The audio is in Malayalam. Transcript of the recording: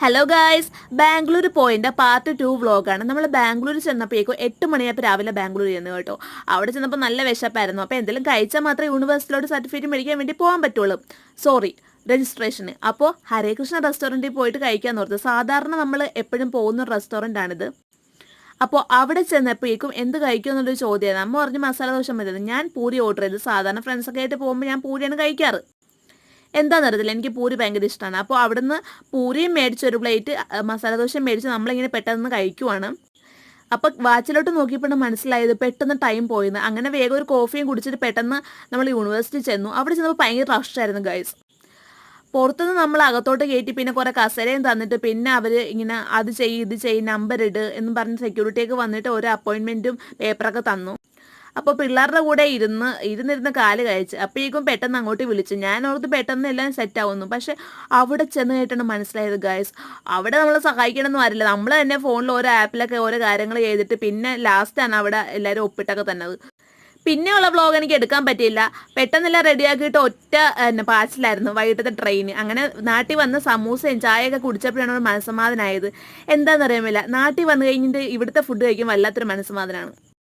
Hello guys, Bangalore point part 2 വ്ളോഗാണ്. നമ്മൾ ബാംഗ്ലൂർ ചെന്നപ്പോഴേക്കും 8 മണിയായപ്പോൾ രാവിലെ ബാംഗ്ലൂർ ചെന്നു കേട്ടോ. അവിടെ ചെന്നപ്പോൾ നല്ല വിശപ്പായിരുന്നു. അപ്പോൾ എന്തെങ്കിലും കഴിച്ചാൽ മാത്രമേ യൂണിവേഴ്സിറ്റിയിലോട്ട് സർട്ടിഫിക്കറ്റ് മേടിക്കാൻ വേണ്ടി പോകാൻ പറ്റുള്ളൂ. രജിസ്ട്രേഷന്. അപ്പോൾ ഹരേകൃഷ്ണ റെസ്റ്റോറൻറ്റിൽ പോയിട്ട് കഴിക്കാൻ ഓർത്തു. സാധാരണ നമ്മൾ എപ്പോഴും പോകുന്ന റെസ്റ്റോറൻ്റാണിത്. അപ്പോൾ അവിടെ ചെന്നപ്പോഴേക്കും എന്ത് കഴിക്കും എന്നുള്ളൊരു ചോദ്യമാണ്. അമ്മ പറഞ്ഞ് മസാല ദോശ മതി. ഞാൻ പൂരി ഓർഡർ ചെയ്തു. സാധാരണ ഫ്രണ്ട്സൊക്കെ ആയിട്ട് പോകുമ്പോൾ ഞാൻ പൂരിയാണ് കഴിക്കാറ്. എന്താണെന്ന് അറിയത്തില്ല, എനിക്ക് പൂരി ഭയങ്കര ഇഷ്ടമാണ്. അപ്പോൾ അവിടുന്ന് പൂരിയും മേടിച്ച് ഒരു പ്ലേറ്റ് മസാല ദോശയും മേടിച്ച് നമ്മളിങ്ങനെ പെട്ടെന്ന് കഴിക്കുവാണ്. അപ്പോൾ വാച്ചിലോട്ട് നോക്കിയപ്പോൾ മനസ്സിലായത് പെട്ടെന്ന് ടൈം പോയിന്ന്. അങ്ങനെ വേഗം ഒരു കോഫിയും കുടിച്ചിട്ട് പെട്ടെന്ന് നമ്മൾ യൂണിവേഴ്സിറ്റി ചെന്നു. അവിടെ ചെന്നപ്പോൾ ഭയങ്കര റഷായിരുന്നു ഗൈസ്. പുറത്തുനിന്ന് നമ്മൾ അകത്തോട്ട് കയറ്റി പിന്നെ കുറേ കസേരയും തന്നിട്ട് പിന്നെ അവർ ഇങ്ങനെ അത് ചെയ്യും ഇത് ചെയ്യും നമ്പർ ഇട് എന്നും പറഞ്ഞ് സെക്യൂരിറ്റിയൊക്കെ വന്നിട്ട് ഒരു അപ്പോയിൻമെൻറ്റും പേപ്പറൊക്കെ തന്നു. അപ്പോൾ പിള്ളേരുടെ കൂടെ ഇരുന്നിരുന്ന് കാല് കഴിച്ച്. അപ്പോഴേക്കും പെട്ടെന്ന് അങ്ങോട്ട് വിളിച്ചു. ഞാൻ ഓർത്ത് പെട്ടെന്ന് എല്ലാം സെറ്റ് ആവുന്നു. പക്ഷെ അവിടെ ചെന്ന് കേട്ടാണ് മനസ്സിലായത് ഗൈസ്, അവിടെ നമ്മൾ സഹായിക്കണമെന്ന് വരില്ല. നമ്മൾ തന്നെ ഫോണിൽ ഓരോ ആപ്പിലൊക്കെ ഓരോ കാര്യങ്ങൾ ചെയ്തിട്ട് പിന്നെ ലാസ്റ്റാണ് അവിടെ എല്ലാവരും ഒപ്പിട്ടൊക്കെ തന്നത്. പിന്നെയുള്ള വ്ളോഗ് എനിക്ക് എടുക്കാൻ പറ്റിയില്ല. പെട്ടെന്നെല്ലാം റെഡിയാക്കിയിട്ട് ഒറ്റ പാച്ചിലായിരുന്നു വൈകിട്ടത്തെ ട്രെയിൻ. അങ്ങനെ നാട്ടിൽ വന്ന് സമൂസയും ചായയൊക്കെ കുടിച്ചപ്പോഴാണ് ഒരു മനസ്സമാധാനമായത്. എന്താണെന്നറിയാമില്ല, നാട്ടിൽ വന്നു കഴിഞ്ഞിട്ട് ഇവിടുത്തെ ഫുഡ് കഴിക്കുമ്പോൾ വല്ലാത്തൊരു മനസ്സമാധാനമാണ്.